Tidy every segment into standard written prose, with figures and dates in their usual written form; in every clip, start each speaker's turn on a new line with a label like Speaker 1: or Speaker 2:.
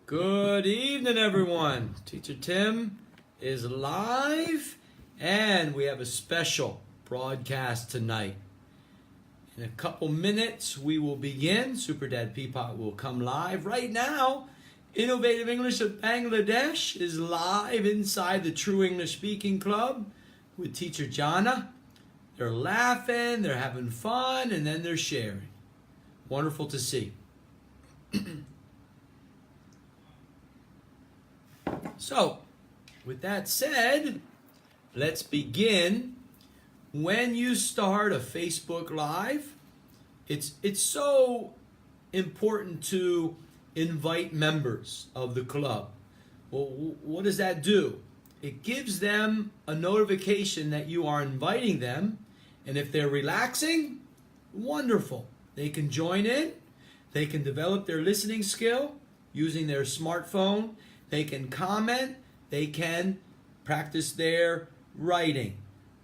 Speaker 1: Good evening, everyone. Teacher Tim is live, and we have a special broadcast tonight. In a couple minutes, we will begin. Super Dad Peapot will come live. Right now, Innovative English of Bangladesh is live inside the True English Speaking Club with Teacher Jana. They're laughing, they're having fun, and then they're sharing. Wonderful to see. So, with that said, let's begin. When you start a Facebook Live, it's so important to invite members of the club. Well, what does that do? It gives them a notification that you are inviting them, and if they're relaxing, wonderful. They can join in, they can develop their listening skill using their smartphone, they can comment, they can practice their writing.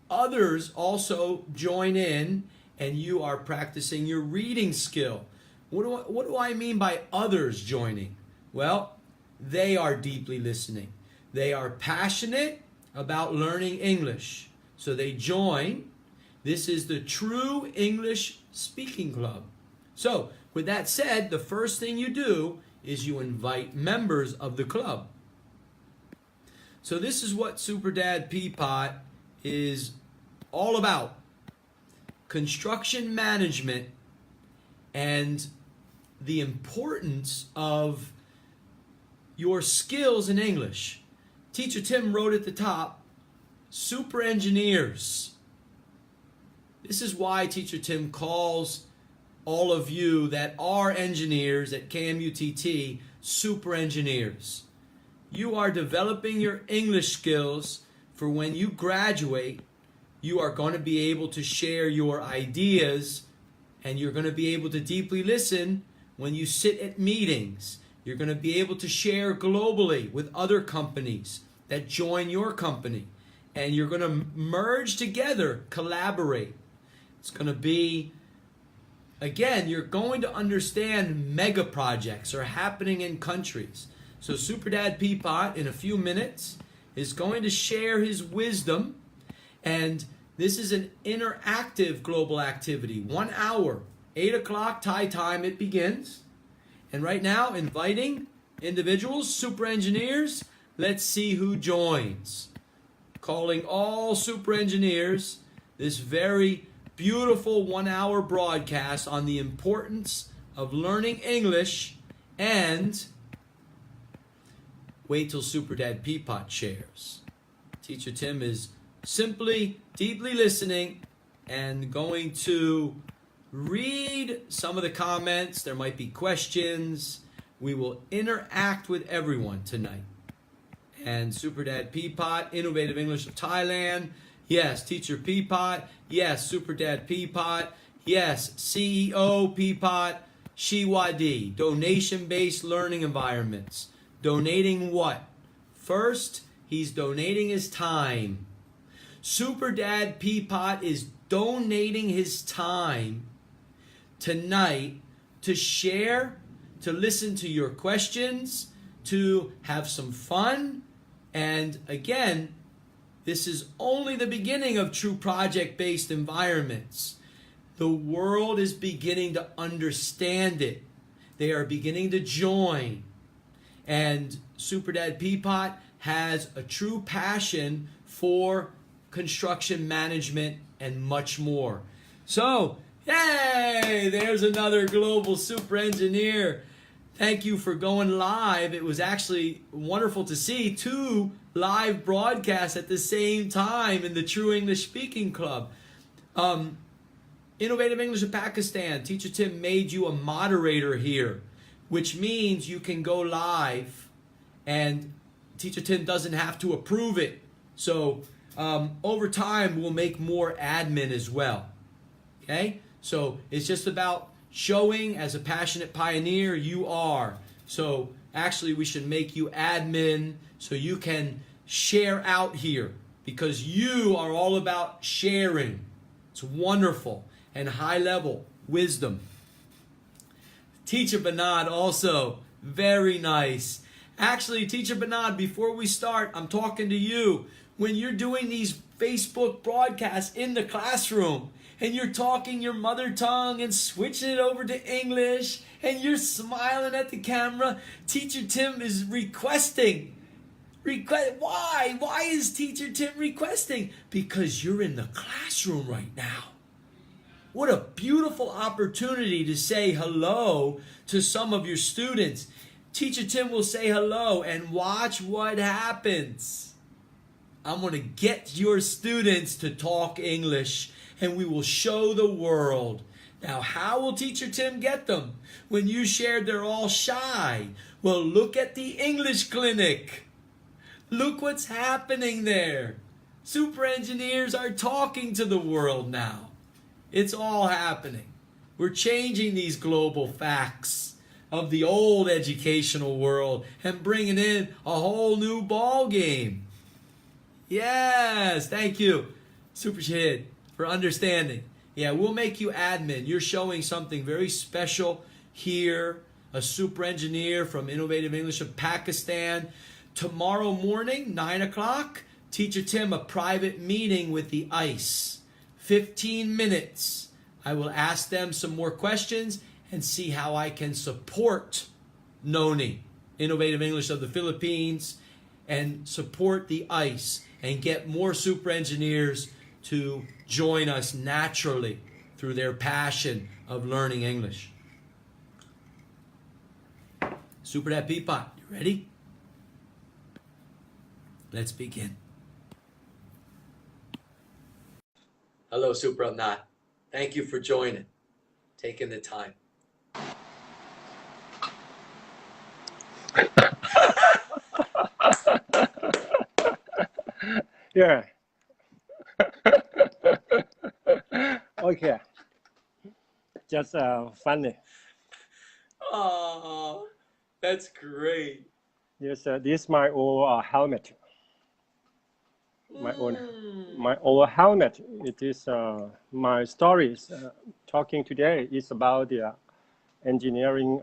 Speaker 1: Others also join in, and you are practicing your reading skill. What do I mean by others joining? Well, they are deeply listening. They are passionate about learning English. So they join. This is the True English Speaking Club. So, with that said, the first thing you do is you invite members of the club. So this is what Super Dad Peapot is all about. Construction management and the importance of your skills in English. Teacher Tim wrote at the top, super engineers. This is why Teacher Tim calls all of you that are engineers at KMUTT super engineers. You are developing your English skills for when you graduate. You are going to be able to share your ideas, and you're going to be able to deeply listen when you sit at meetings. You're going to be able to share globally with other companies that join your company, and you're going to merge together, collaborate. It's going to be, again, you're going to understand mega projects are happening in countries. So Super Dad Peapot, in a few minutes, is going to share his wisdom, and this is an interactive global activity. 1 hour, 8 o'clock Thai time, it begins. And right now, inviting individuals, super engineers. Let's see who joins. Calling all super engineers this very beautiful 1 hour broadcast on the importance of learning English, and wait till Super Dad Peapot shares. Teacher Tim is simply deeply listening and going to read some of the comments. There might be questions. We will interact with everyone tonight. And Super Dad Peapot, Innovative English of Thailand. Yes, Teacher Peapot. Yes, Super Dad Peapot. Yes, CEO Peapot. Shiwadi, donation-based learning environments. Donating what? First, he's donating his time. Super Dad Peapot is donating his time tonight to share, to listen to your questions, to have some fun. And again, this is only the beginning of true project-based environments. The world is beginning to understand it. They are beginning to join. And Super Dad Peapot has a true passion for construction management and much more. So, yay! There's another global super engineer. Thank you for going live. It was actually wonderful to see 2 live broadcasts at the same time in the True English Speaking Club. Innovative English of Pakistan, Teacher Tim made you a moderator here, which means you can go live and Teacher Tim doesn't have to approve it. So over time, we'll make more admin as well. Okay? So it's just about showing as a passionate pioneer you are. So actually, we should make you admin so you can share out here, because you are all about sharing. It's wonderful and high level wisdom. Teacher Bernard also, very nice. Actually, Teacher Bernard, before we start, I'm talking to you. When you're doing these Facebook broadcasts in the classroom and you're talking your mother tongue and switching it over to English and you're smiling at the camera, Teacher Tim is requesting. Why? Why is Teacher Tim requesting? Because you're in the classroom right now. What a beautiful opportunity to say hello to some of your students. Teacher Tim will say hello and watch what happens. I'm going to get your students to talk English and we will show the world. Now, how will Teacher Tim get them? When you shared they're all shy. Well, look at the English clinic. Look what's happening there. Super engineers are talking to the world now. It's all happening. We're changing these global facts of the old educational world and bringing in a whole new ball game. Yes, thank you, Super Shahid, for understanding. Yeah, we'll make you admin. You're showing something very special here. A super engineer from Innovative English of Pakistan. Tomorrow morning, 9 o'clock, Teacher Tim, a private meeting with the ICE. 15 minutes. I will ask them some more questions and see how I can support NONI, Innovative English of the Philippines, and support the ICE and get more super engineers to join us naturally through their passion of learning English. Super Dad Peapot, you ready? Let's begin. Hello, Super Amnat. Thank you for joining, taking the time.
Speaker 2: Yeah. Okay. Just funny.
Speaker 1: Oh, that's great.
Speaker 2: Yes, this is my old helmet. My old helmet. It is my stories. Talking today is about the engineering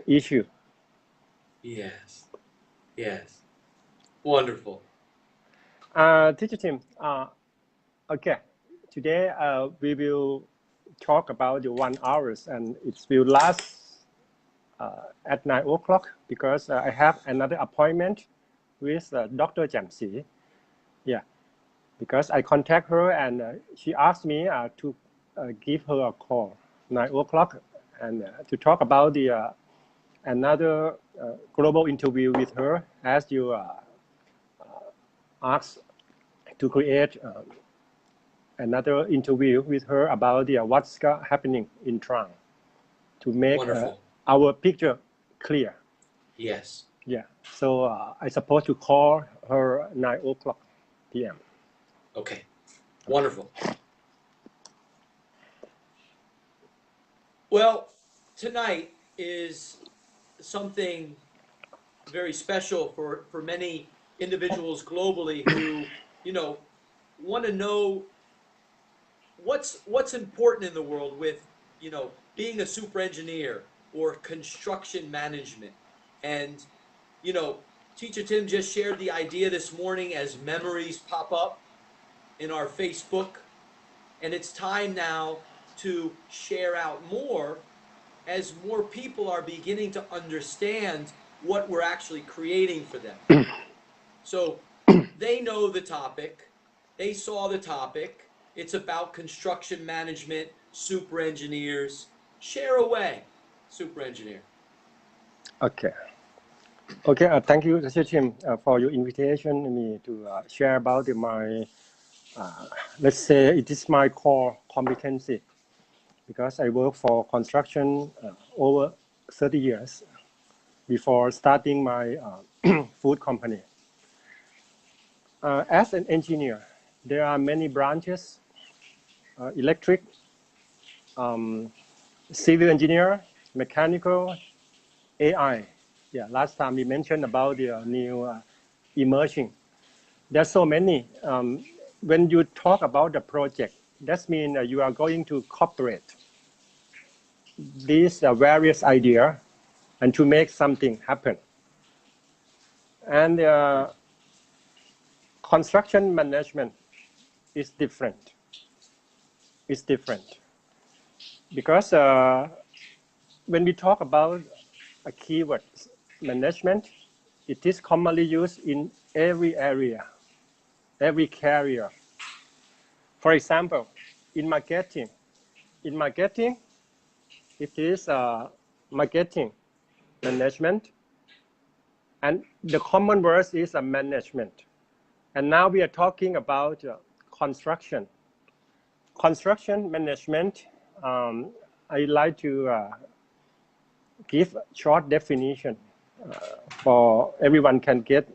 Speaker 2: issue.
Speaker 1: Yes. Yes. Wonderful.
Speaker 2: Teacher Tim. Okay. Today we will talk about the 1 hour and it will last at 9 o'clock because I have another appointment with Dr. Jamsi. Yeah, because I contact her and she asked me to give her a call 9 o'clock and to talk about the another global interview with her as you asked to create another interview with her about the what's happening in Trang to make our picture clear.
Speaker 1: Yes.
Speaker 2: Yeah, so I supposed to call her 9 o'clock p.m.
Speaker 1: Okay, wonderful. Well, tonight is something very special for many individuals globally who, want to know what's important in the world with, being a super engineer or construction management. And, Teacher Tim just shared the idea this morning as memories pop up in our Facebook. And it's time now to share out more as more people are beginning to understand what we're actually creating for them. So they know the topic. They saw the topic. It's about construction management, super engineers. Share away, super engineer.
Speaker 2: Okay. Okay, thank you, Teacher Tim, for your invitation me to share about my, let's say it is my core competency because I work for construction over 30 years before starting my food company. As an engineer, there are many branches, electric, civil engineer, mechanical, AI. Yeah, last time we mentioned about the new emerging. There's so many. When you talk about the project, that means you are going to cooperate these various ideas and to make something happen. And construction management is different. It's different because when we talk about a keyword management, it is commonly used in every area, every career. For example, in marketing, it is marketing management, and the common word is a management. And now we are talking about construction. Construction management, I like to give a short definition for everyone can get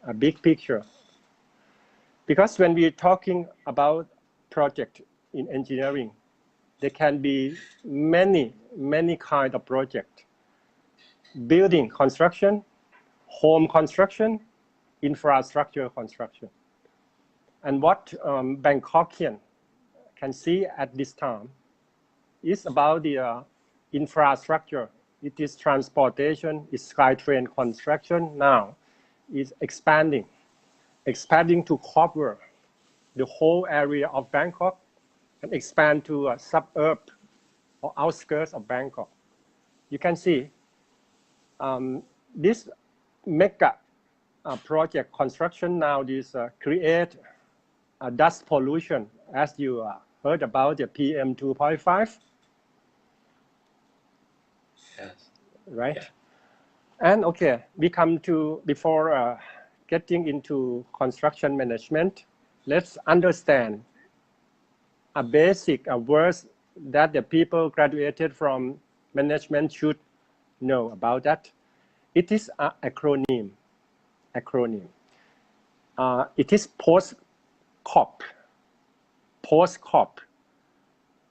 Speaker 2: a big picture. Because when we're talking about project in engineering, there can be many kinds of projects. Building construction, home construction, infrastructure construction. And what Bangkokian can see at this time is about the infrastructure. It is transportation, it's SkyTrain construction now is expanding to cover the whole area of Bangkok and expand to a suburb or outskirts of Bangkok. You can see this mega project construction now is create dust pollution, as you heard about the PM 2.5.
Speaker 1: Yes.
Speaker 2: Right?
Speaker 1: Yeah.
Speaker 2: And okay, we come to, before getting into construction management, let's understand a basic words that the people graduated from management should know about that. It is an acronym. It is post-corp.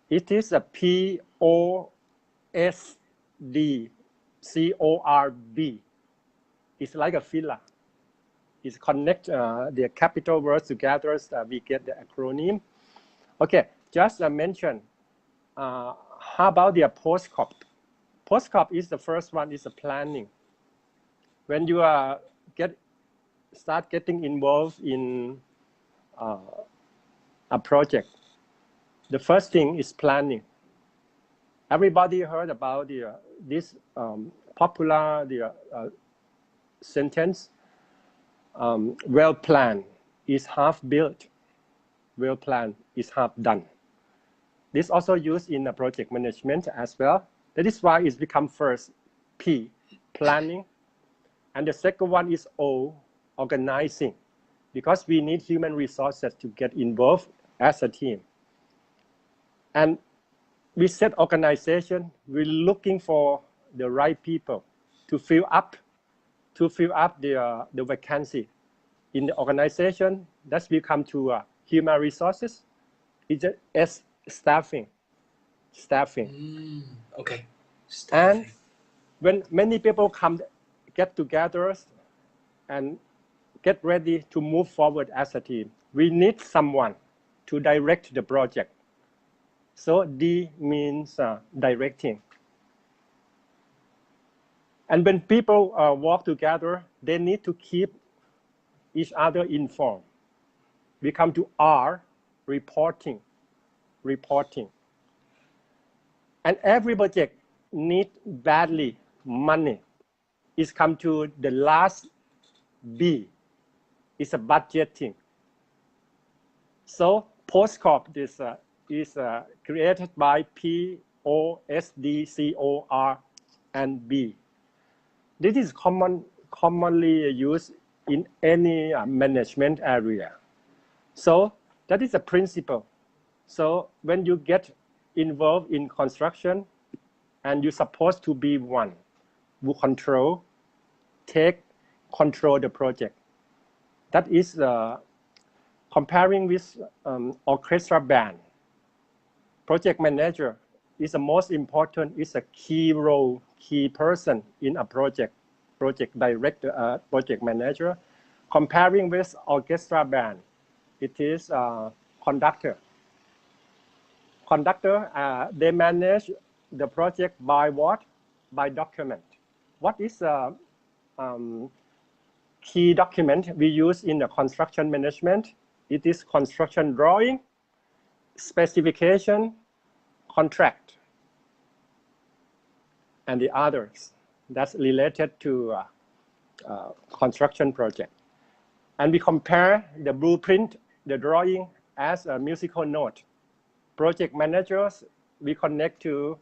Speaker 2: It is a POSDCORB. It's like a filler. It connect the capital words together so we get the acronym. Okay, just mention. How about the post-corp? Post-corp is the first one, is the planning. When you start getting involved in a project, the first thing is planning. Everybody heard about this popular sentence, well planned is half built, well planned is half done. This also used in project management as well. That is why it's become first P, planning. And the second one is O, organizing, because we need human resources to get involved as a team. And we set organization, we're looking for the right people to fill up the vacancy in the organization. That's become to human resources. It's S, staffing.
Speaker 1: Okay.
Speaker 2: And when many people get together and get ready to move forward as a team, we need someone to direct the project. So D means directing. And when people work together, they need to keep each other informed. We come to R, reporting. And every project needs badly money. It's come to the last B, is a budgeting. So post-corp is created by POSDCOR and B. This is commonly used in any management area. So that is a principle. So when you get involved in construction and you're supposed to be one who take control the project. That is comparing with orchestra band. Project manager is the most important, is a key role, key person in a project director, project manager. Comparing with orchestra band, it is conductor. They manage the project by what? By document. what is the key document we use in the construction management? It is construction drawing, specification, contract, and the others that's related to construction project. And we compare the blueprint, the drawing as a musical note. Project managers, we connect to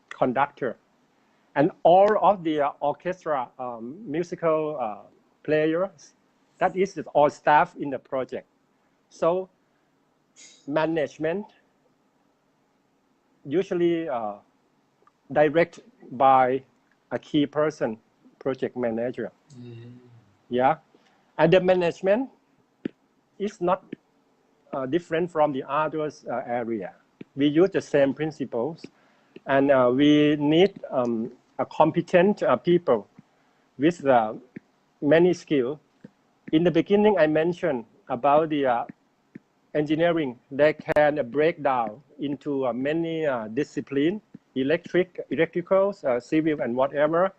Speaker 2: conductor. And all of the orchestra musical players, that is all staff in the project. So management usually direct by a key person, project manager. Yeah, and the management is not different from the others area. We use the same principles, and we need a competent people with many skills. In the beginning, I mentioned about the engineering. They can break down into many disciplines, electrical, civil, and whatever.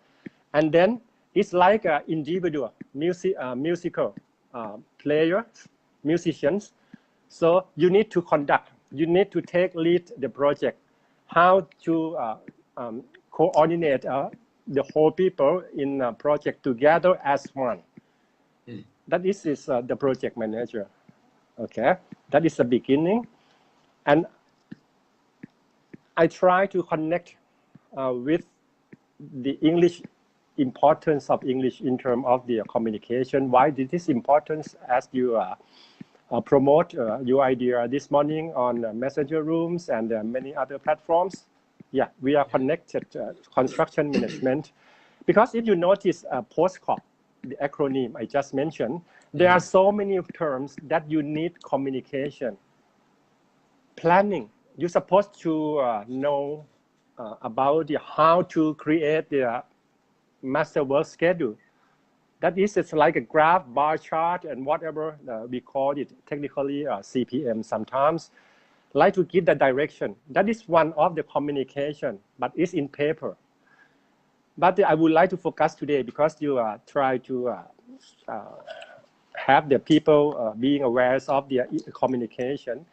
Speaker 2: And then it's like an individual musical players, musicians. So you need to conduct, you need to take lead the project, how to coordinate the whole people in a project together as one. That is the project manager. Okay, that is the beginning. And I try to connect with the English importance of English in terms of the communication. Why this is important as you promote your idea this morning on messenger rooms and many other platforms. Yeah, we are connected construction management. Because if you notice POSTCOP, the acronym I just mentioned, there are so many terms that you need communication. Planning, you're supposed to know about how to create the master work schedule. That is, it's like a graph, bar chart, and whatever we call it, technically CPM sometimes, like to give the direction. That is one of the communication, but it's in paper. But I would like to focus today because you try to have the people being aware of the communication.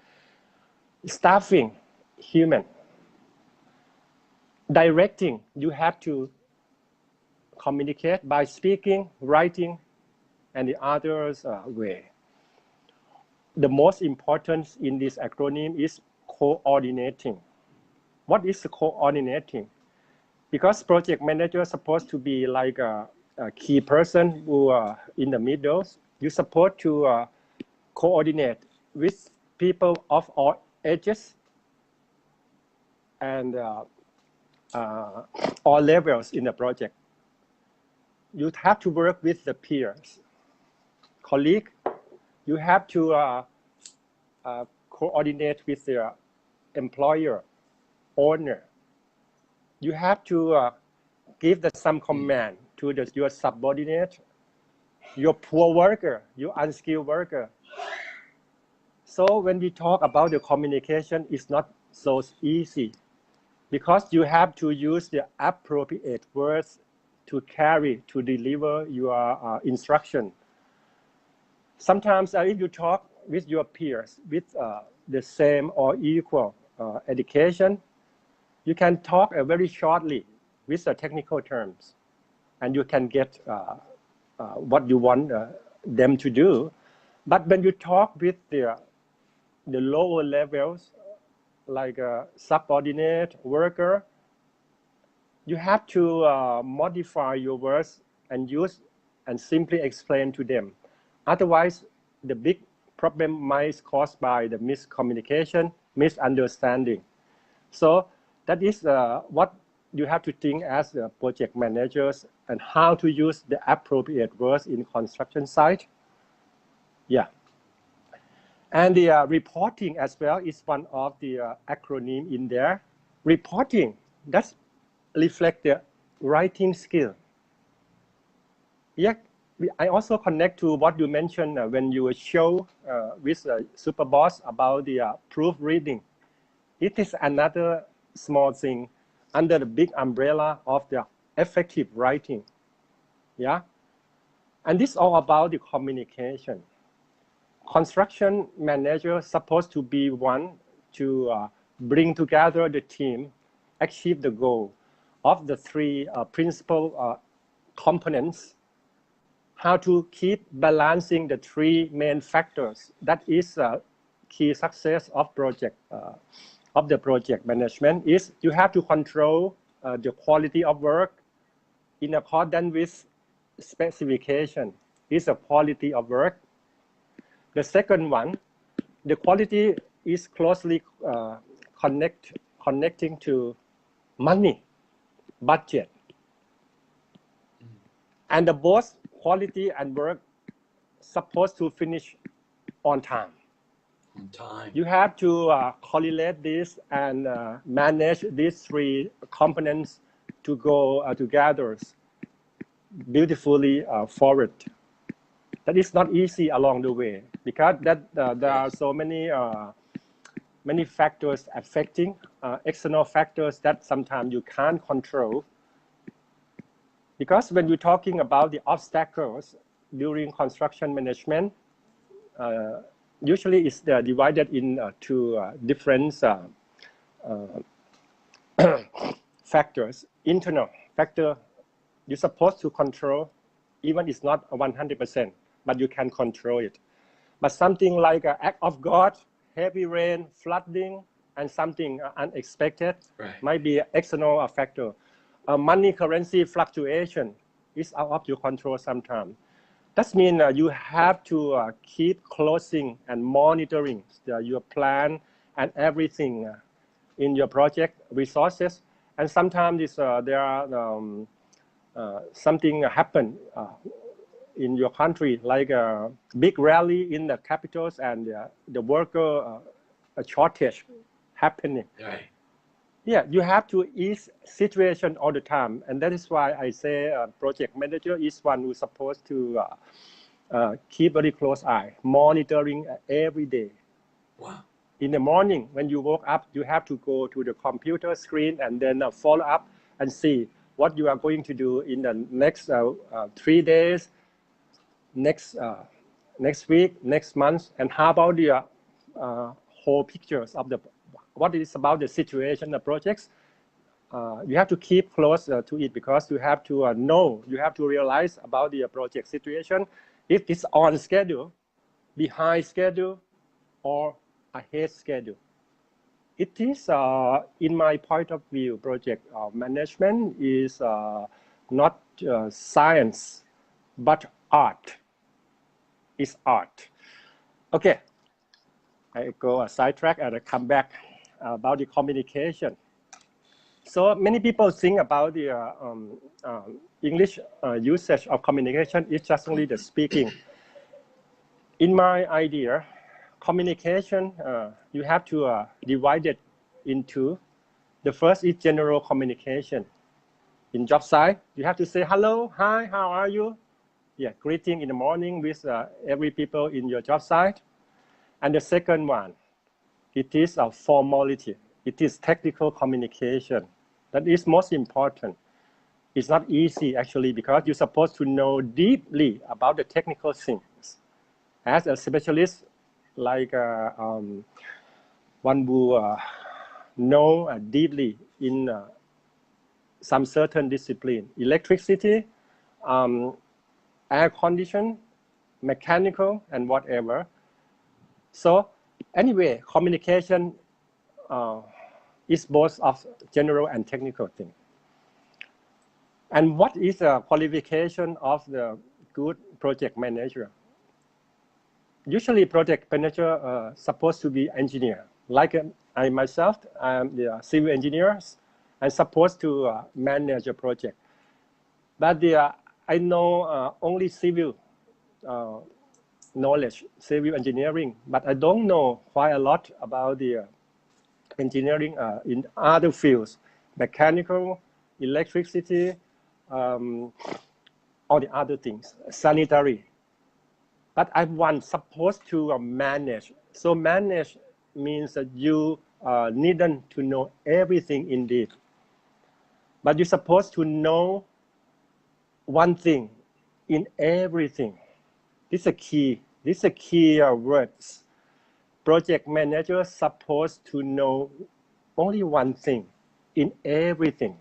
Speaker 2: Staffing, human. Directing, you have to communicate by speaking, writing, and the others way. The most important in this acronym is coordinating. What is coordinating? Because project manager is supposed to be like a key person who in the middle. You're supposed to coordinate with people of all ages and all levels in the project. You have to work with the peers, colleague. You have to coordinate with the employer, owner. You have to give some command to your subordinate, your poor worker, your unskilled worker. So when we talk about the communication, it's not so easy because you have to use the appropriate words to carry, to deliver your instruction. Sometimes if you talk with your peers with the same or equal education, you can talk very shortly with the technical terms, and you can get what you want them to do. But when you talk with the lower levels, like a subordinate worker, you have to modify your words and use and simply explain to them. Otherwise, the big problem might caused by the miscommunication, misunderstanding. So that is what you have to think as project managers and how to use the appropriate words in construction site. Yeah. And the reporting as well is one of the acronym in there. Reporting, that's reflect the writing skill. Yeah, I also connect to what you mentioned when you show with Super Boss about the proofreading. It is another small thing. under the big umbrella of the effective writing. Yeah. And this is all about the communication. Construction manager supposed to be one to bring together the team, achieve the goal of the three principal components, how to keep balancing the three main factors. That is key success of the project management is you have to control the quality of work in accordance with specification is a quality of work. The second one, the quality is closely connecting to money, budget. And the both quality and work supposed to finish on time.
Speaker 1: On time.
Speaker 2: You have to correlate this and manage these three components to go together beautifully forward. That is not easy along the way because there are so many factors affecting external factors that sometimes you can't control. Because when you're talking about the obstacles during construction management, usually it's divided into different factors. Internal factor you're supposed to control, even it's not 100%, but you can control it. But something like an act of God, heavy rain, flooding, and something unexpected might be an external factor. Money currency fluctuation is out of your control sometimes. That means you have to keep closing and monitoring your plan and everything in your project resources. And sometimes there are something happen in your country, like a big rally in the capitals and the worker shortage happening.
Speaker 1: Right.
Speaker 2: Yeah, you have to ease situation all the time, and that is why I say project manager is one who's supposed to keep very close eye, monitoring every day.
Speaker 1: Wow.
Speaker 2: In the morning, when you woke up, you have to go to the computer screen and then follow up and see what you are going to do in the next 3 days, next week, next month, and how about the whole pictures of what is about the situation, the projects. You have to keep close to it because you have to know, you have to realize about the project situation, if it's on schedule, behind schedule, or ahead schedule. It is, in my point of view, project management is not science, but art. It's art. Okay, I go sidetrack and I come back about the communication. So many people think about the English usage of communication is just only the speaking. In my idea, communication, you have to divide it into, the first is general communication. In job site, you have to say, hello, hi, how are you? Yeah, greeting in the morning with every people in your job site. And the second one, it is a formality. It is technical communication. That is most important. It's not easy actually because you're supposed to know deeply about the technical things. As a specialist, like one who know deeply in some certain discipline, electricity, air condition, mechanical, and whatever. So anyway, communication is both of general and technical thing. And what is the qualification of the good project manager? Usually project manager supposed to be engineer. Like I myself, I'm the civil engineer and supposed to manage a project. But I know only civil knowledge, civil engineering, but I don't know quite a lot about the engineering in other fields, mechanical, electricity, all the other things, sanitary. But I'm supposed to manage. So manage means that you needn't to know everything indeed. but you're supposed to know one thing in everything. This is a key. This is a key words. Project manager supposed to know only one thing in everything.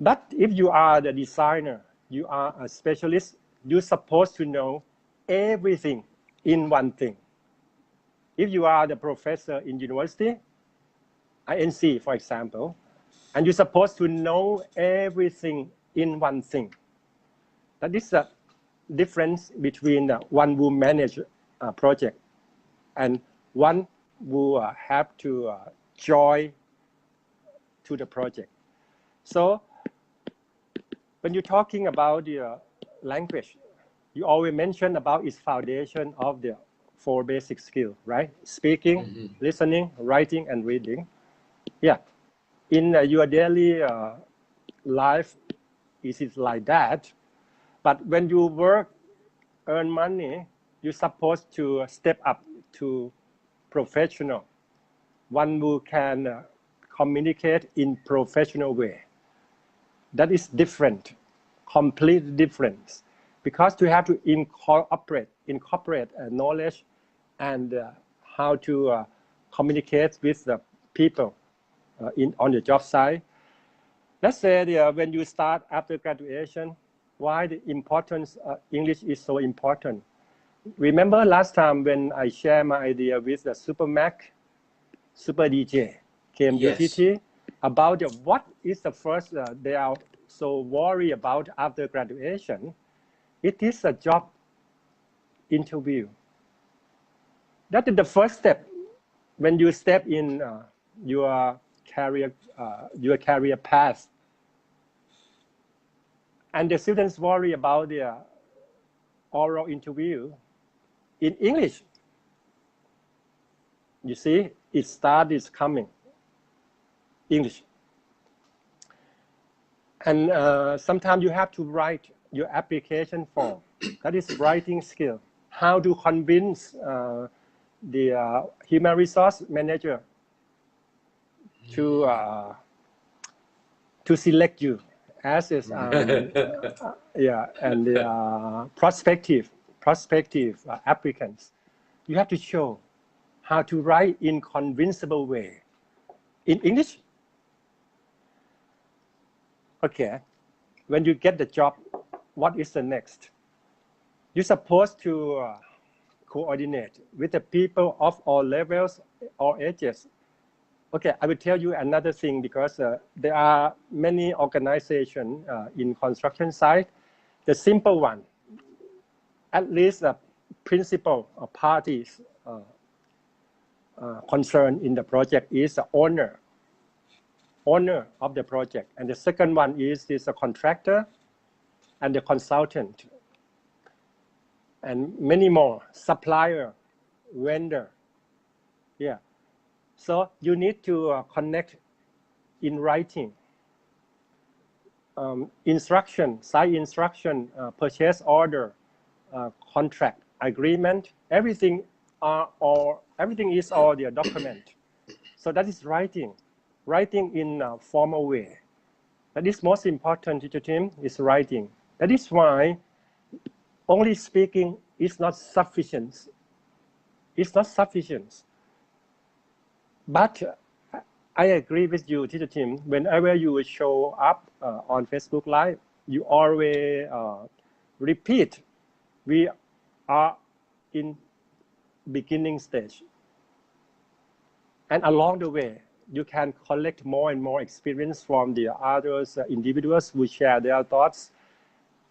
Speaker 2: But if you are the designer, you are a specialist, you're supposed to know everything in one thing. If you are the professor in university, INC for example, and you're supposed to know everything in one thing. That is the difference between one who manage a project and one who have to join to the project. So when you're talking about the language, you always mention about its foundation of the 4 basic skills, right? Speaking, listening, writing, and reading. Yeah, in your daily life, it is like that. But when you work, earn money, you're supposed to step up to professional, one who can communicate in professional way. That is different, completely different, because you have to incorporate knowledge and how to communicate with the people on the job site. Let's say when you start after graduation, why the importance of English is so important. Remember last time when I shared my idea with the Super Mac, Super DJ, KMUTT, about what is the first they are so worried about after graduation. It is a job interview. That is the first step when you step in your career path. And the students worry about the oral interview in English. You see, it starts coming, English. And sometimes you have to write your application form. That is writing skill. How to convince the human resource manager to select you as is, and the prospective applicants. You have to show how to write in convincible way in English. Okay, when you get the job, what is the next? You're supposed to coordinate with the people of all levels, all ages. Okay, I will tell you another thing, because there are many organizations in construction site. The simple one, at least the principal parties concerned in the project is the owner of the project. And the second one is a contractor and the consultant. And many more, supplier, vendor. Yeah. So you need to connect in writing. Instruction, site instruction, purchase order, contract, agreement, everything is all the document. So that is writing in a formal way. That is most important, teacher team, is writing. That is why only speaking is not sufficient. It's not sufficient. But I agree with you, teacher team. Whenever you show up on Facebook Live, you always repeat, we are in beginning stage. And along the way, you can collect more and more experience from the others, individuals who share their thoughts.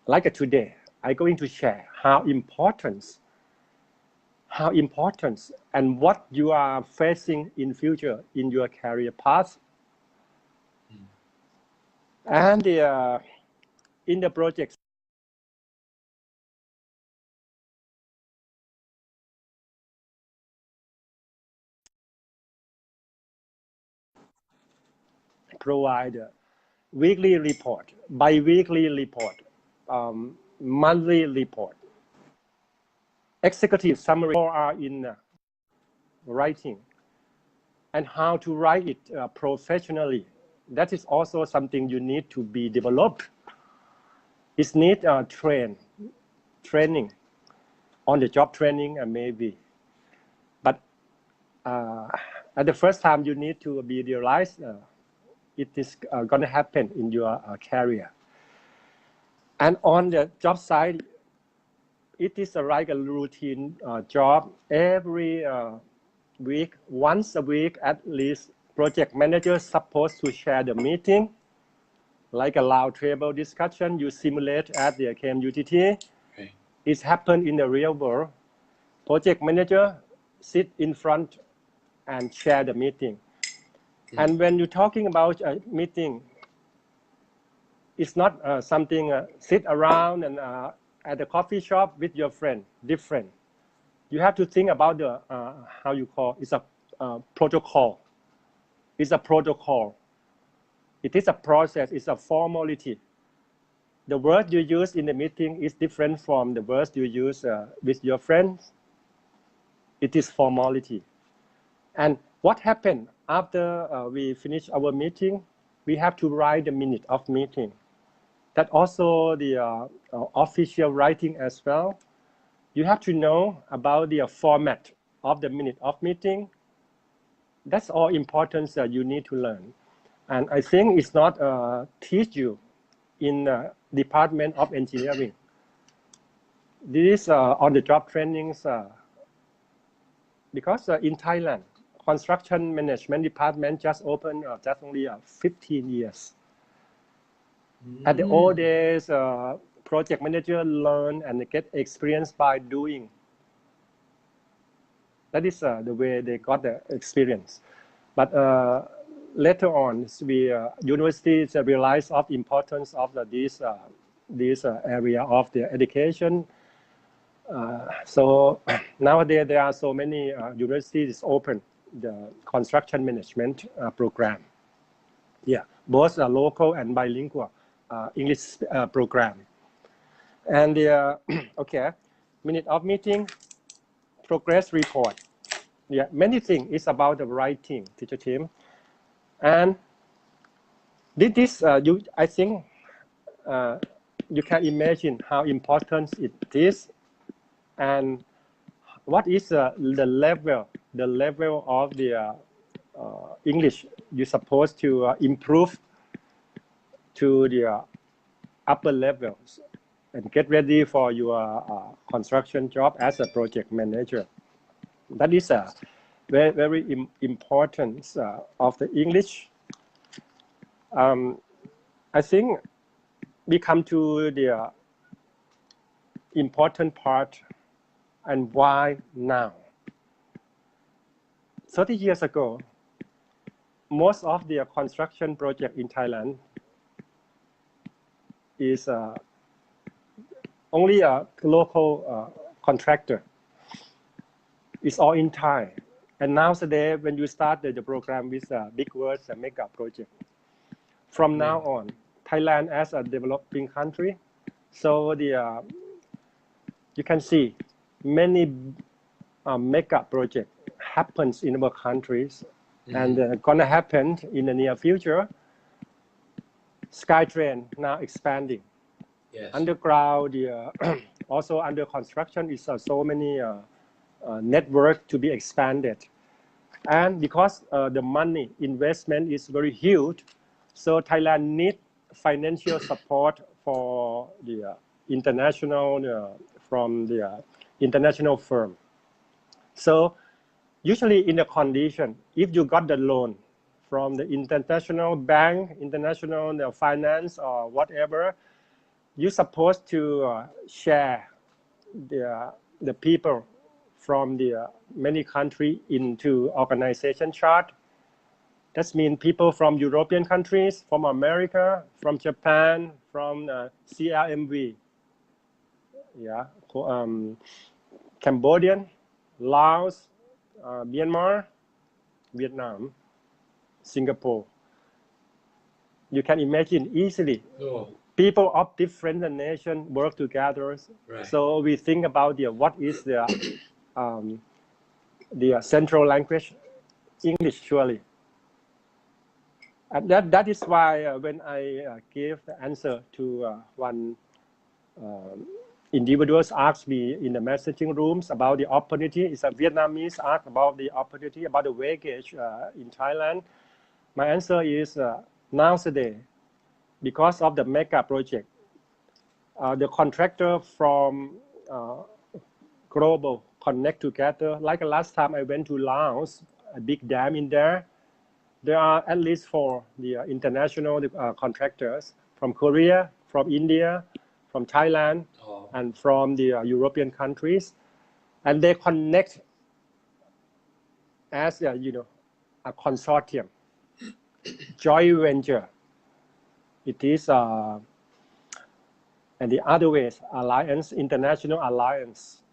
Speaker 2: Like today, I'm going to share how important and what you are facing in future in your career path. And in the project, provide a weekly report, bi-weekly report, monthly report, executive summary, all are in writing, and how to write it professionally that is also something you need to be developed. It needs training, on the job training and maybe. But at the first time you need to be realized it is going to happen in your career. And on the job side, it is like a routine job. Every week, once a week at least, project manager is supposed to share the meeting, like a round table discussion you simulate at the KMUTT.
Speaker 1: Right.
Speaker 2: It happened in the real world. Project manager sit in front and share the meeting. And when you're talking about a meeting, it's not something sit around and at the coffee shop with your friend, different. You have to think about the, how you call, it's a protocol. It's a protocol. It is a process, it's a formality. The word you use in the meeting is different from the words you use with your friends. It is formality. And what happened after we finish our meeting? We have to write the minute of meeting. That also the official writing as well. You have to know about the format of the minute of meeting. That's all important that you need to learn. And I think it's not teach you in Department of Engineering. This is on the job trainings because in Thailand, construction management department just opened just only 15 years. At the old days, project manager learn and get experience by doing. That is the way they got the experience. But later on, we universities realized of importance of this area of the education. So nowadays there are so many universities open the construction management program. Yeah, both local and bilingual English program. And the okay, minute of meeting, progress report. Yeah, many things is about the writing, teacher team. And this I think you can imagine how important it is, and what is the level of the English you're supposed to improve to the upper levels and get ready for your construction job as a project manager. That is a very, very important of the English. I think we come to the important part, and why now? 30 years ago, most of the construction project in Thailand is only a local contractor. It's all in Thai. And nowadays, when you start the program with big words and mega project, from now on, Thailand as a developing country, so the you can see many mega project happens in our countries, and gonna happen in the near future. Skytrain now expanding.
Speaker 1: Yes.
Speaker 2: Underground, also under construction is so many network to be expanded. And because the money investment is very huge, so Thailand needs financial support for the international, from the international firm. So usually in the condition, if you got the loan from the international bank, international finance or whatever, you're supposed to share the people from the many countries into organization chart. That means people from European countries, from America, from Japan, from CLMV, yeah, Cambodian, Laos, Myanmar, Vietnam, Singapore. You can imagine easily.
Speaker 1: Oh.
Speaker 2: People of different nations work together.
Speaker 1: Right.
Speaker 2: So we think about what is the central language, English surely. And that is why when I gave the answer to one individuals asked me in the messaging rooms about the opportunity. It's a Vietnamese asked about the opportunity, about the wage in Thailand. My answer is nowadays, because of the mega project, the contractor from Global Connect Together, like last time I went to Laos, a big dam in there. There are at least 4 the international contractors from Korea, from India, from Thailand, and from the European countries, and they connect as a consortium, joint venture. It is and the other ways alliance, international alliance.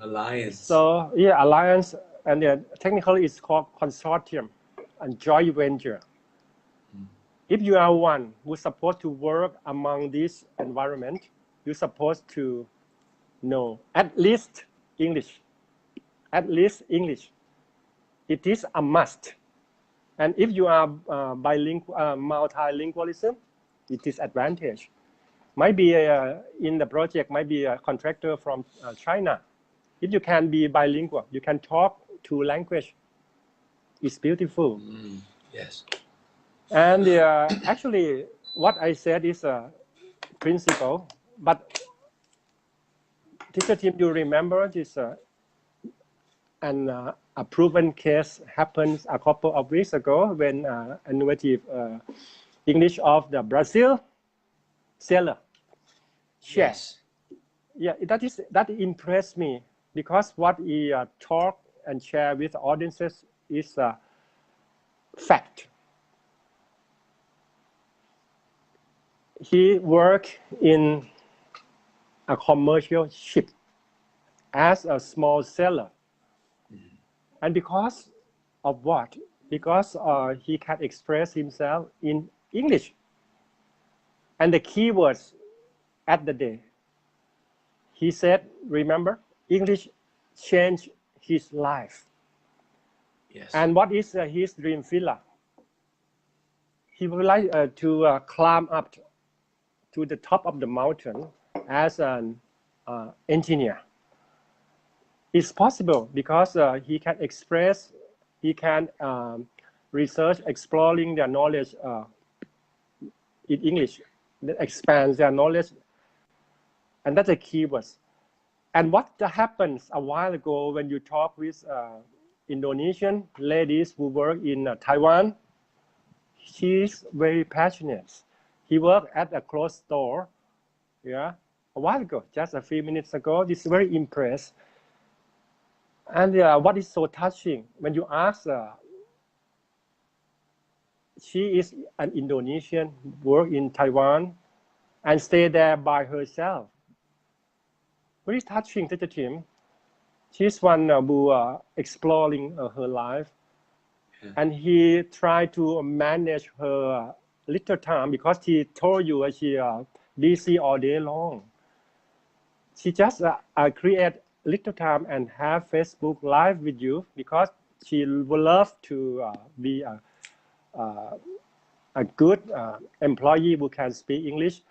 Speaker 1: Alliance.
Speaker 2: So yeah, alliance, and technically it's called consortium and joint venture. If you are one who's supposed to work among this environment, you're supposed to know at least English. At least English. It is a must. And if you are bilingual, multilingualism, it is advantage. Might be in the project, might be a contractor from China. If you can be bilingual, you can talk 2 languages. It's beautiful.
Speaker 1: Yes.
Speaker 2: And actually, what I said is a principle. But teacher team, you remember this a proven case happened a couple of weeks ago when innovative English of the Brazil seller share.
Speaker 1: Yes.
Speaker 2: Yeah, that impressed me because what he talk and share with audiences is a fact. He worked in a commercial ship as a small seller. And because of what? Because he can express himself in English. And the keywords at the day, he said, remember, English changed his life.
Speaker 1: Yes.
Speaker 2: And what is his dream villa? He would like to climb up to the top of the mountain as an engineer. It's possible because he can express, he can research, exploring their knowledge in English, that expands their knowledge, and that's the keywords. And what happens a while ago when you talk with Indonesian ladies who work in Taiwan, she's very passionate. He worked at a clothes store, a while ago, just a few minutes ago. This is very impressed. And what is so touching when you ask, she is an Indonesian, work in Taiwan, and stay there by herself. Very touching to the team. She's one who exploring her life, and he tried to manage her little time because she told you she busy all day long. She just create little time and have Facebook Live with you because she would love to be a good employee who can speak English.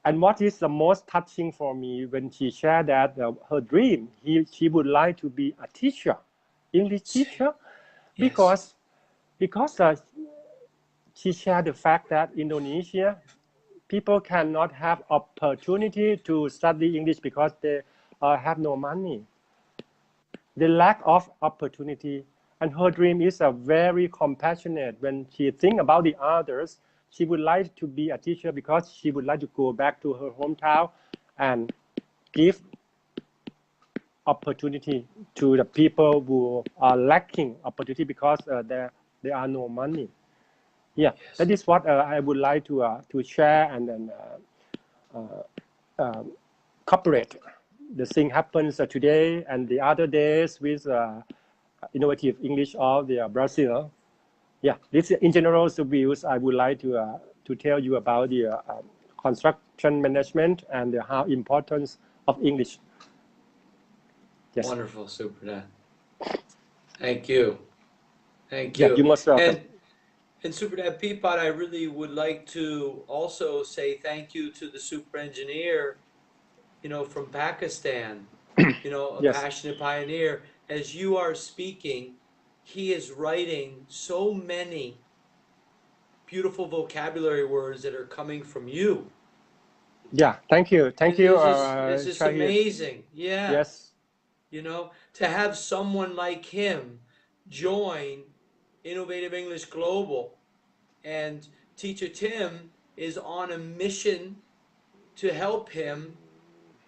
Speaker 2: And what is the most touching for me when she shared that her dream, she would like to be a teacher, English teacher, because she shared the fact that Indonesia, people cannot have opportunity to study English because they have no money. The lack of opportunity. And her dream is very compassionate. When she think about the others, she would like to be a teacher because she would like to go back to her hometown and give opportunity to the people who are lacking opportunity because there are no money. Yeah, yes. That is what I would like to share and then cooperate. The thing happens today and the other days with innovative English of the Brazil. Yeah, this in general the views I would like to tell you about the construction management and how importance of English.
Speaker 1: Yes. Wonderful, super. Thank you. Thank you.
Speaker 2: Yeah, you most welcome.
Speaker 1: And Super Dad Peapod, I really would like to also say thank you to the super engineer, from Pakistan, a
Speaker 2: Yes.
Speaker 1: passionate pioneer. As you are speaking, he is writing so many beautiful vocabulary words that are coming from you.
Speaker 2: Yeah. Thank you. Thank you,
Speaker 1: It's just
Speaker 2: Shahid.
Speaker 1: amazing. Yeah.
Speaker 2: Yes.
Speaker 1: To have someone like him join Innovative English Global, and Teacher Tim is on a mission to help him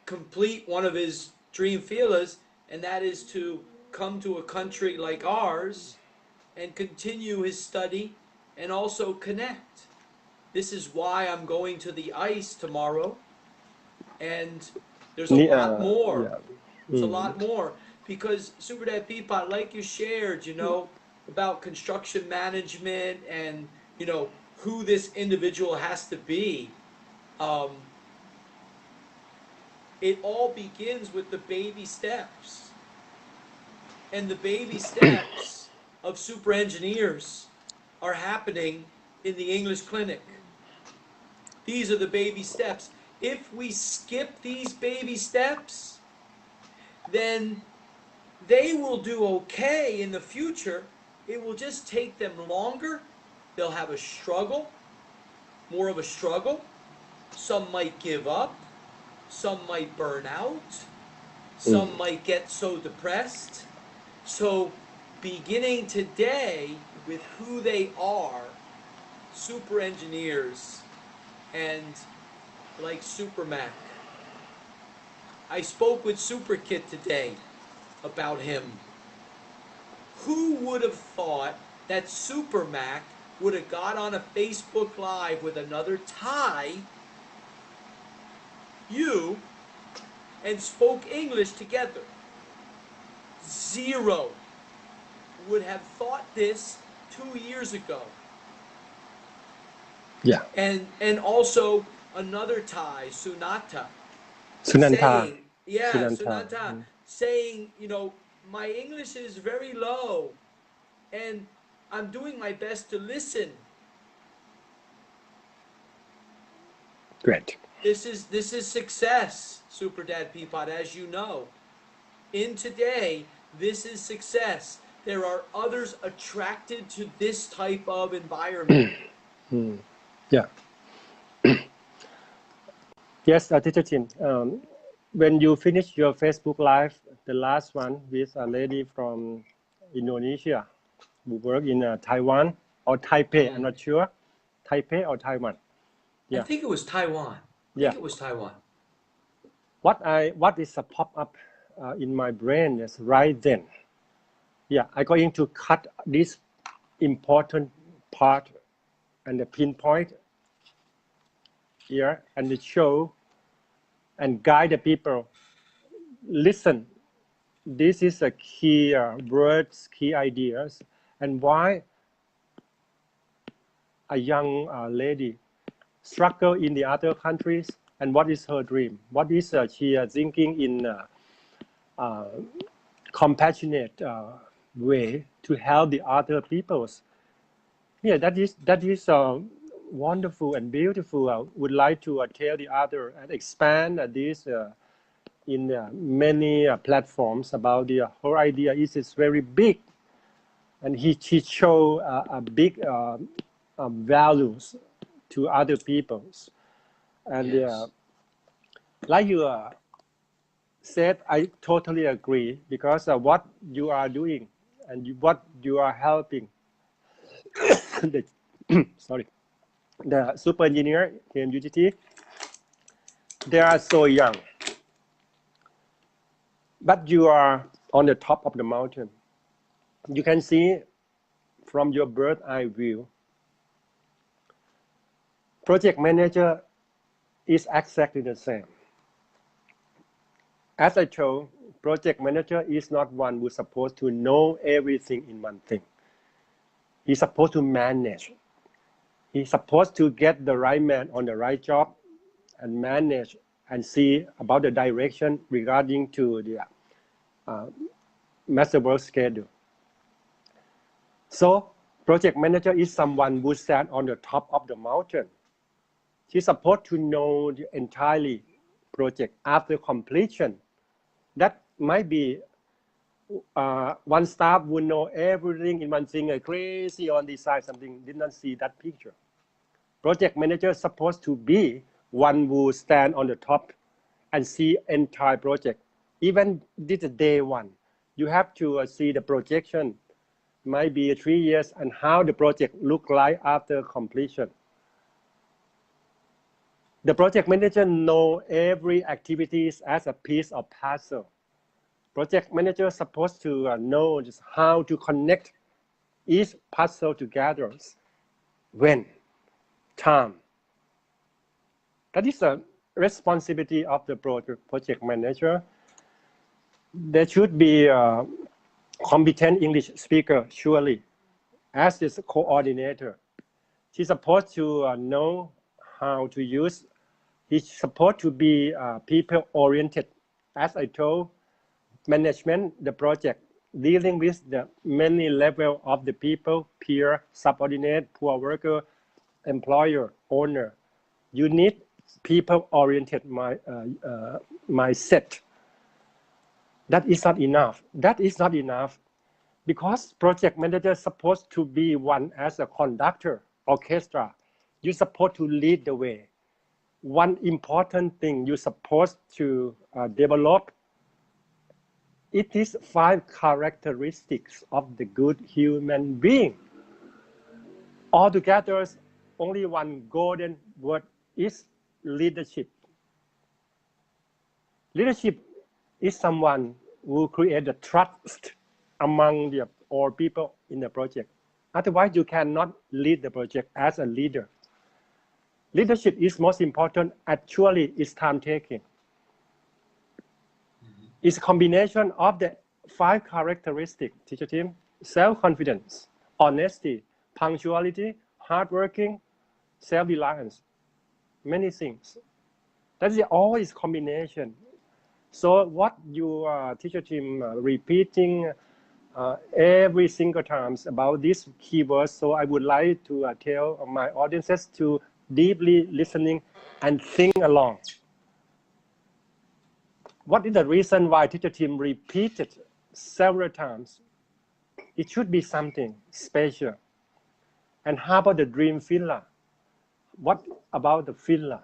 Speaker 1: complete one of his dream feelers, and that is to come to a country like ours and continue his study and also connect. This is why I'm going to the ice tomorrow, and there's a lot more.
Speaker 2: Yeah.
Speaker 1: It's a lot more because Super Dad Peapod, like you shared, about construction management and who this individual has to be. Um, it all begins with the baby steps, and the baby steps of super engineers are happening in the English clinic. These are the baby steps. If we skip these baby steps, then they will do okay in the future. It will just take them longer. They'll have a struggle, more of a struggle. Some might give up. Some might burn out. Some might get so depressed. So beginning today with who they are, super engineers, and like Supermac. I spoke with Superkid today about him. Who would have thought that Supermac would have got on a Facebook Live with another Thai, you, and spoke English together? Zero would have thought this 2 years ago.
Speaker 2: Yeah.
Speaker 1: And also another Thai, Sunanta,
Speaker 2: Sunanta.
Speaker 1: saying, Sunanta, saying, my English is very low, and I'm doing my best to listen.
Speaker 2: Great.
Speaker 1: This is success, Super Dad Peapod, as you know. In today, this is success. There are others attracted to this type of environment.
Speaker 2: Yeah. Yes, Teacher Tim. When you finish your Facebook Live, the last one with a lady from Indonesia who work in Taiwan or Taipei, I'm not sure. Taipei or Taiwan?
Speaker 1: I think it was Taiwan. I think it was Taiwan.
Speaker 2: What is a pop up in my brain is right then. Yeah, I'm going to cut this important part and the pinpoint here and the show and guide the people. Listen, this is a key words, key ideas, and why a young lady struggle in the other countries, and what is her dream? What is she thinking in compassionate way to help the other peoples? Yeah, that is wonderful and beautiful. I would like to tell the other and expand this in many platforms about the whole idea is very big, and she show a big values to other peoples, and like you said, I totally agree because what you are doing and what you are helping the super engineer in UGT, they are so young, but you are on the top of the mountain. You can see from your bird's eye view. Project manager is exactly the same. As I told, project manager is not one who's supposed to know everything in one thing. He's supposed to manage. He's supposed to get the right man on the right job and manage and see about the direction regarding to the master work schedule. So Project manager is someone who stands on the top of the mountain. She's supposed to know the entirely project after completion. That might be one staff would know everything in one thing, crazy on this side, something, did not see that picture. Project manager is supposed to be one who stand on the top and see entire project. Even this is day one. You have to see the projection, might be 3 years, and how the project look like after completion. The project manager know every activities as a piece of puzzle. Project manager is supposed to know just how to connect each puzzle together. When, time. That is a responsibility of the project manager. There should be a competent English speaker, surely, as this coordinator. She's supposed to know how to use. He's supposed to be people-oriented. As I told, management, the project, dealing with the many levels of the people, peer, subordinate, poor worker, employer, owner. You need people-oriented mindset. That is not enough. That is not enough because project manager is supposed to be one as a conductor, orchestra. You're supposed to lead the way. One important thing you're supposed to develop, it is 5 characteristics of the good human being. Altogether, only one golden word is leadership. Leadership is someone who creates the trust among all people in the project. Otherwise, you cannot lead the project as a leader. Leadership is most important. Actually, it's time-taking. It's a combination of the 5 characteristics, teacher team: self-confidence, honesty, punctuality, hardworking, self-reliance, many things. That is always combination. So what you teacher team repeating every single times about these keywords. So I would like to tell my audiences to deeply listening and think along. What is the reason why teacher team repeated several times? It should be something special. And how about the dream villa? What about the villa?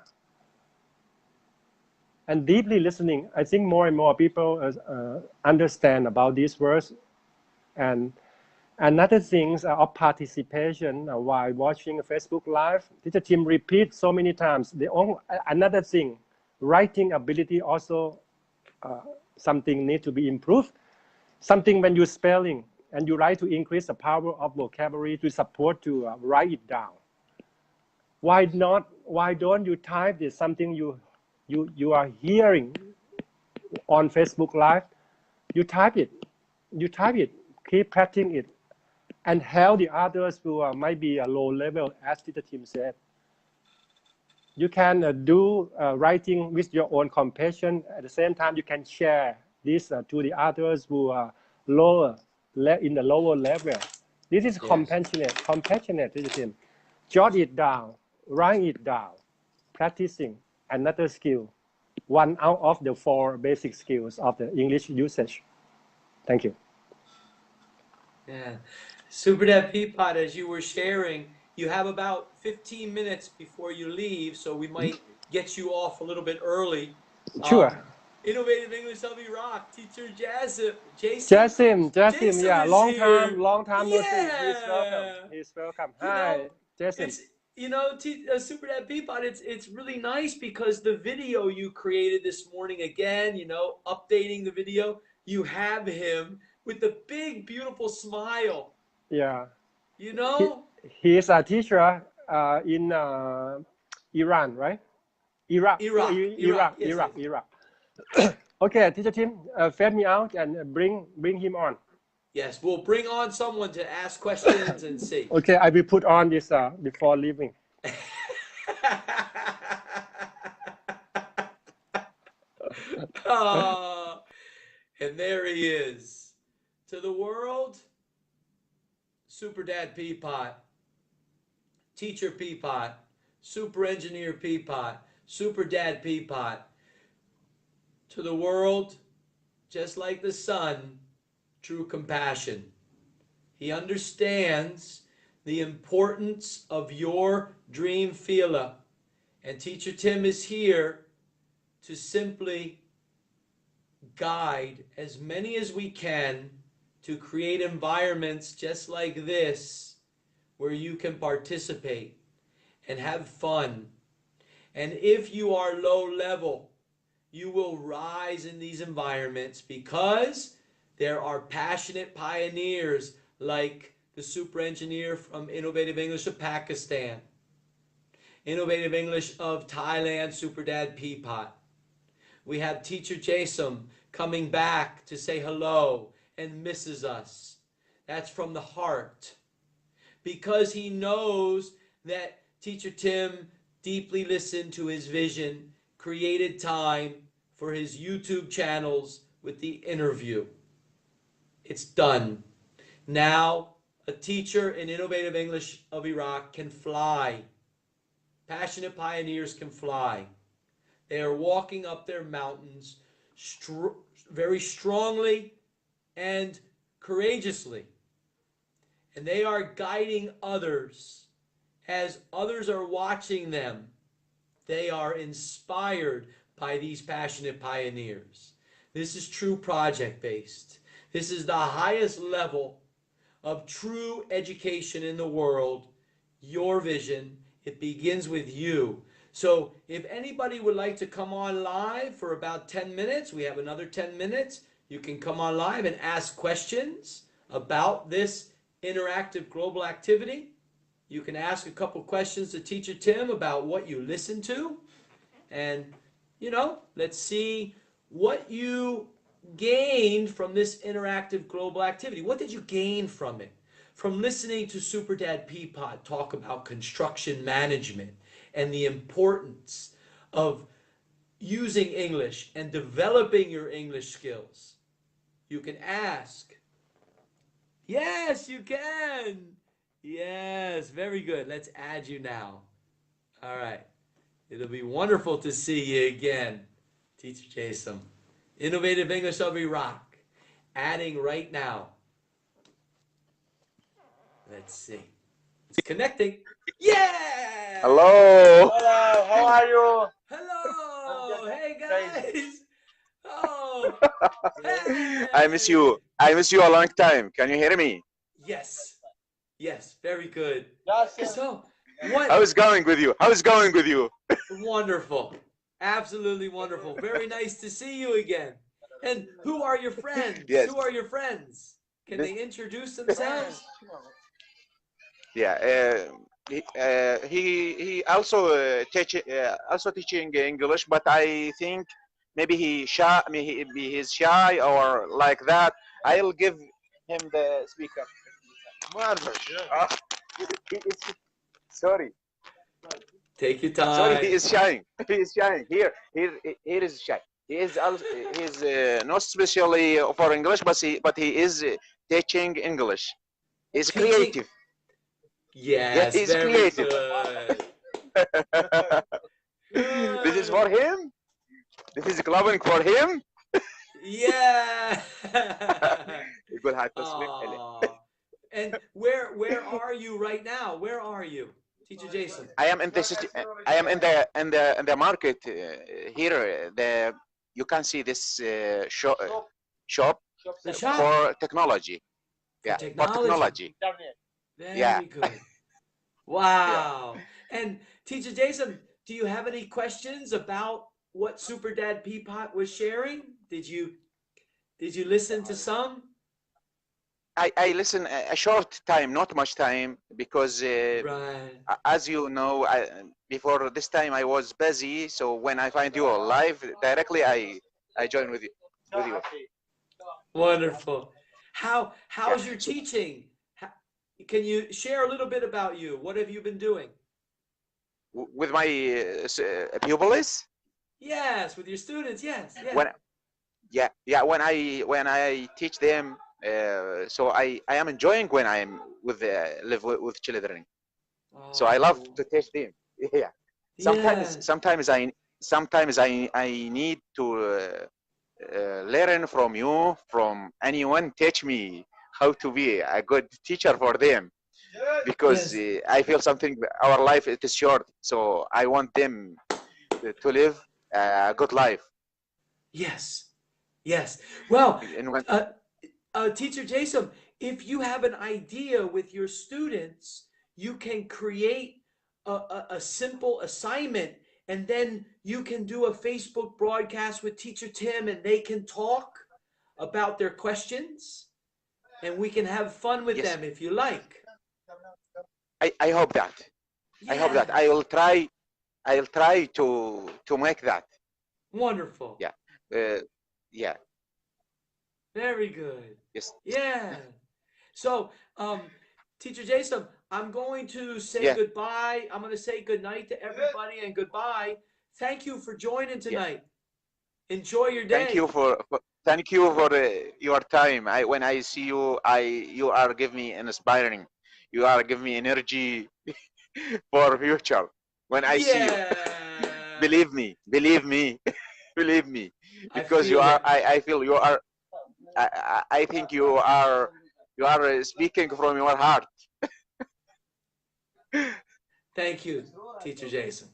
Speaker 2: And deeply listening, I think more and more people understand about these words. And another thing of participation while watching a Facebook Live, teacher team repeat so many times. Another thing, writing ability also something need to be improved. Something when you're spelling and you write to increase the power of vocabulary to support to write it down. Why not? Why don't you type this? Something you are hearing on Facebook Live, you type it. You type it. Keep practicing it, and help the others who might be a low level, as the team said. You can do writing with your own compassion. At the same time, you can share this to the others who are lower, in the lower level. This is compassionate to the team. Jot it down, write it down, practicing another skill. 1 out of the 4 basic skills of the English usage. Thank you.
Speaker 1: Yeah. Super Dad Peapod, as you were sharing, you have about 15 minutes before you leave, so we might get you off a little bit early.
Speaker 2: Sure.
Speaker 1: Innovative English Hubby Rock, teacher Jasim,
Speaker 2: yeah, long time no
Speaker 1: yeah.
Speaker 2: see. He's welcome. Hi, Jasim.
Speaker 1: Super Dad Peapod, it's really nice because the video you created this morning, again, updating the video, you have him with the big, beautiful smile.
Speaker 2: Yeah.
Speaker 1: He
Speaker 2: is a teacher in Iran, right? Iraq. Okay, teacher Tim, fade me out and bring him on.
Speaker 1: Yes, we'll bring on someone to ask questions and see.
Speaker 2: Okay, I will put on this before leaving.
Speaker 1: And there he is. To the world, Super Dad Peapot, Teacher Peapot, Super Engineer Peapot, Super Dad Peapot. To the world, just like the sun, true compassion. He understands the importance of your dream Fila. And Teacher Tim is here to simply guide as many as we can to create environments just like this where you can participate and have fun. And if you are low level, you will rise in these environments because there are passionate pioneers like the super engineer from Innovative English of Pakistan, Innovative English of Thailand, Super Dad Peapot. We have Teacher Jason coming back to say hello and misses us. That's from the heart. Because he knows that Teacher Tim deeply listened to his vision, created time for his YouTube channels with the interview. It's done. Now, a teacher in Innovative English of Iraq can fly. Passionate pioneers can fly. They are walking up their mountains very strongly and courageously. And they are guiding others. As others are watching them, they are inspired by these passionate pioneers. This is true project-based. This is the highest level of true education in the world. Your vision, it begins with you. So if anybody would like to come on live for about 10 minutes, we have another 10 minutes. You can come on live and ask questions about this interactive global activity. You can ask a couple questions to Teacher Tim about what you listen to. And, let's see what you gained from this interactive global activity. What did you gain from it? From listening to Super Dad Peapot talk about construction management and the importance of using English and developing your English skills. You can ask. Yes, you can. Yes, very good. Let's add you now. All right. It'll be wonderful to see you again, Teacher Jason. Innovative English of Iraq. Adding right now. Let's see. It's connecting. Yeah!
Speaker 3: Hello. Hello. How are you?
Speaker 1: Hello. Hey, guys. Oh. Hey.
Speaker 3: I miss you. I miss you a long time. Can you hear me?
Speaker 1: Yes. Yes. Very good.
Speaker 3: Yes.
Speaker 1: So, what?
Speaker 3: How is going with you? How is going with you?
Speaker 1: Wonderful. Absolutely wonderful. Very nice to see you again. And who are your friends?
Speaker 3: Yes.
Speaker 1: Who are your friends? Can they introduce themselves?
Speaker 3: Yeah. He also teaching English, but I think maybe he's shy or like that. I'll give him the speaker. Sorry.
Speaker 1: Take your time.
Speaker 3: Sorry, he is shy. He is shy. Here is shy. He is also not especially for English, but he is teaching English. He's creative.
Speaker 1: Yes,
Speaker 3: he's
Speaker 1: very
Speaker 3: creative.
Speaker 1: Good.
Speaker 3: This is for him. This is clubbing for him.
Speaker 1: Yeah. And where are you right now? Where are you, Teacher Jason?
Speaker 3: I am in the city. I am in the market here. You can see this shop
Speaker 1: The shop
Speaker 3: for technology.
Speaker 1: for technology. Very good. Wow. And Teacher Jason, do you have any questions about what Super Dad Peapot was sharing? Did you listen to some?
Speaker 3: I listen a short time, not much time, because
Speaker 1: Right.
Speaker 3: as you know, before this time I was busy. So when I find you live directly, I join with you.
Speaker 1: Wonderful. How's your teaching? Can you share a little bit about you? What have you been doing?
Speaker 3: With my pupils?
Speaker 1: Yes, with your students. Yes.
Speaker 3: When I teach them, so I am enjoying when live with children. So I love to teach them. Yeah. Sometimes I need to learn from you, from anyone. Teach me how to be a good teacher for them, because I feel something. Our life it is short, so I want them to live a good life.
Speaker 1: Yes. Yes. Well,
Speaker 3: And when,
Speaker 1: Teacher Jason, if you have an idea with your students, you can create a simple assignment, and then you can do a Facebook broadcast with Teacher Tim, and they can talk about their questions, and we can have fun with
Speaker 3: Yes.
Speaker 1: them if you like.
Speaker 3: I hope that. I hope that.
Speaker 1: Yeah.
Speaker 3: I'll try to make that.
Speaker 1: Wonderful.
Speaker 3: Yeah. Yeah.
Speaker 1: Very good.
Speaker 3: Yes.
Speaker 1: Yeah. So, Teacher Jason, I'm going to say
Speaker 3: Yeah.
Speaker 1: goodbye. I'm going to say good night to everybody and goodbye. Thank you for joining tonight. Enjoy your day.
Speaker 3: Thank you for your time. When I see you, you are give me inspiring. You are give me energy for future. When I see you, believe me, believe me, believe me, because you are. I feel you are. I think you are speaking from your heart.
Speaker 1: Thank you, Teacher Jason.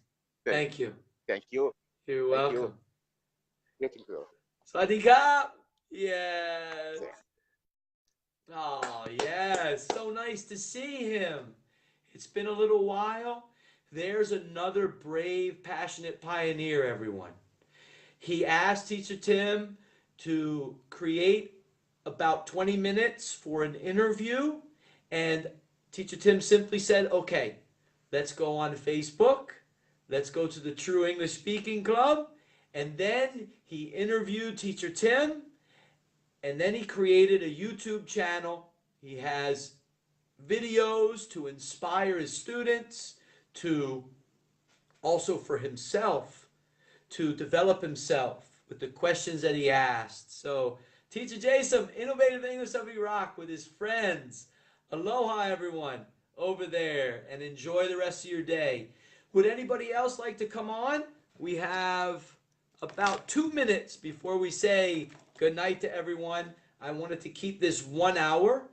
Speaker 1: Thank you.
Speaker 3: Thank you.
Speaker 1: You're
Speaker 3: Thank
Speaker 1: welcome.
Speaker 3: Thank you.
Speaker 1: Sawasdee Kap. Yes. Oh, yes. So nice to see him. It's been a little while. There's another brave, passionate pioneer, everyone. He asked Teacher Tim to create about 20 minutes for an interview, and Teacher Tim simply said, okay, let's go on Facebook, let's go to the True English Speaking Club, and then he interviewed Teacher Tim, and then he created a YouTube channel. He has videos to inspire his students, to also for himself, to develop himself with the questions that he asked. So, Teacher Jason, Innovative English of Iraq with his friends. Aloha, everyone, over there, and enjoy the rest of your day. Would anybody else like to come on? We have about 2 minutes before we say good night to everyone. I wanted to keep this 1 hour,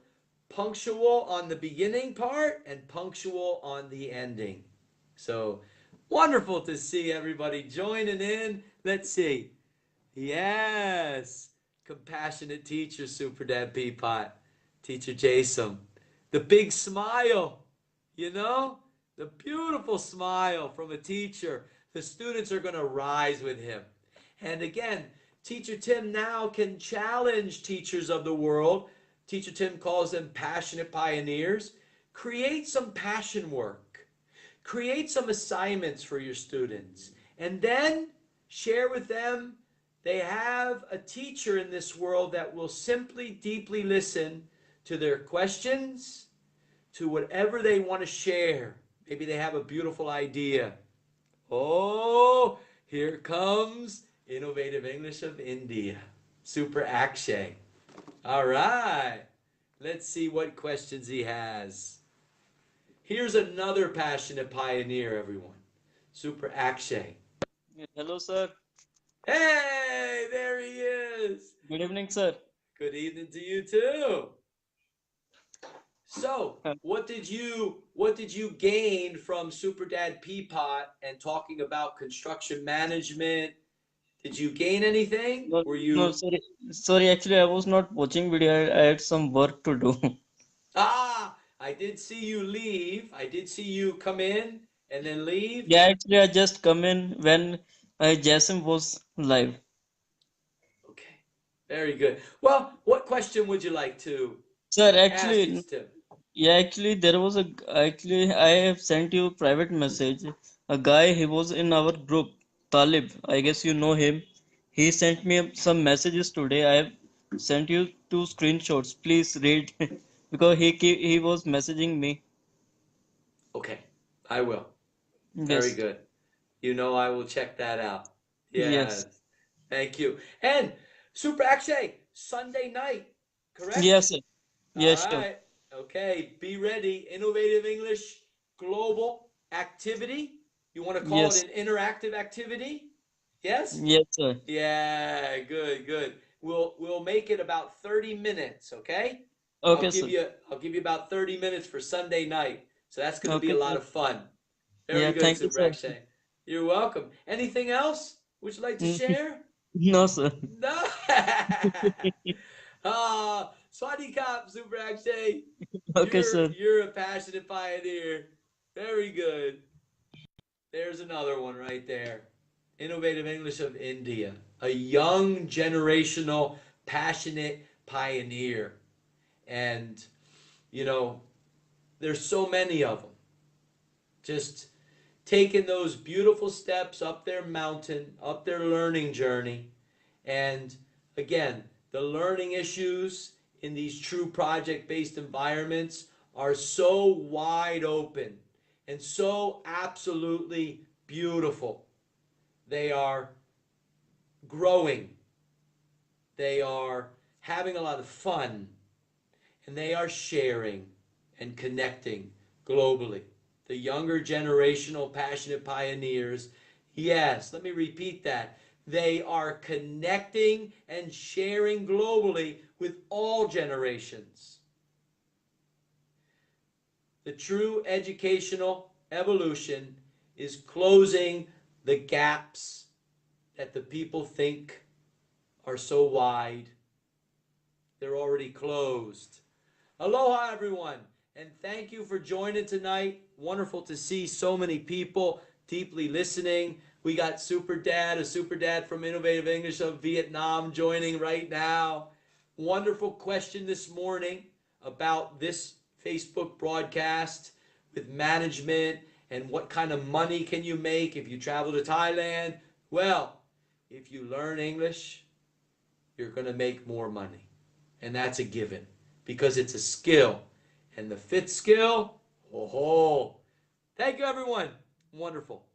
Speaker 1: punctual on the beginning part and punctual on the ending. So, wonderful to see everybody joining in. Let's see. Yes. Compassionate teacher, Super Dad Peapot. Teacher Jason. The big smile, you know? The beautiful smile from a teacher. The students are going to rise with him. And again, Teacher Tim now can challenge teachers of the world. Teacher Tim calls them passionate pioneers. Create some passion work. Create some assignments for your students. And then share with them they have a teacher in this world that will simply deeply listen to their questions, to whatever they want to share. Maybe they have a beautiful idea. Oh, here comes Innovative English of India, Super Akshay. All right, let's see what questions he has. Here's another passionate pioneer, everyone. Super Akshay.
Speaker 4: Hello, sir.
Speaker 1: Hey, there he is.
Speaker 4: Good evening, sir.
Speaker 1: Good evening to you too. So, what did you gain from Super Dad Peapot and talking about construction management? Did you gain anything?
Speaker 4: No,
Speaker 1: Were you
Speaker 4: no, sorry. Actually, I was not watching video. I had some work to do.
Speaker 1: I did see you leave. I did see you come in and then leave.
Speaker 4: Yeah, actually, I just come in when Jasim was live.
Speaker 1: Okay, very good. Well, what question would you like to
Speaker 4: Sir,
Speaker 1: ask
Speaker 4: actually,
Speaker 1: Tim?
Speaker 4: yeah, actually, actually, I have sent you private message. A guy, he was in our group, Talib. I guess you know him. He sent me some messages today. I have sent you 2 screenshots. Please read because he was messaging me.
Speaker 1: Okay, I will. Very
Speaker 4: Yes,
Speaker 1: good. You know I will check that out. Yes.
Speaker 4: yes,
Speaker 1: Thank you. And Super Akshay, Sunday night, correct?
Speaker 4: yes, sir.
Speaker 1: All
Speaker 4: Yes, sure.
Speaker 1: right. Okay, be ready. Innovative English Global Activity. You want to call
Speaker 4: Yes.
Speaker 1: it an interactive activity? Yes?
Speaker 4: Yes, sir.
Speaker 1: Yeah, good, good. We'll make it about 30 minutes, okay?
Speaker 4: Okay, sir.
Speaker 1: I'll give you about 30 minutes for Sunday night. So that's going to be
Speaker 4: Okay,
Speaker 1: a lot
Speaker 4: sir.
Speaker 1: of fun. Very
Speaker 4: Yeah,
Speaker 1: good,
Speaker 4: thank you,
Speaker 1: Super
Speaker 4: sir.
Speaker 1: Akshay. You're welcome. Anything else would you like to share?
Speaker 4: No, sir.
Speaker 1: No. Swadikap, Super Akshay.
Speaker 4: Okay, sir.
Speaker 1: You're a passionate pioneer. Very good. There's another one right there. Innovative English of India. A young generational passionate pioneer. And you know, there's so many of them. Just taking those beautiful steps up their mountain, up their learning journey. And again, the learning issues in these true project-based environments are so wide open and so absolutely beautiful. They are growing. They are having a lot of fun. And they are sharing and connecting globally. The younger generational passionate pioneers, yes, let me repeat that. They are connecting and sharing globally with all generations. The true educational evolution is closing the gaps that the people think are so wide. They're already closed. Aloha, everyone, and thank you for joining tonight. Wonderful to see so many people deeply listening. We got a super dad from Innovative English of Vietnam joining right now. Wonderful question this morning about this Facebook broadcast with management and what kind of money can you make if you travel to Thailand. Well, if you learn English, you're going to make more money. And that's a given because it's a skill. And the fifth skill, oh, thank you, everyone. Wonderful.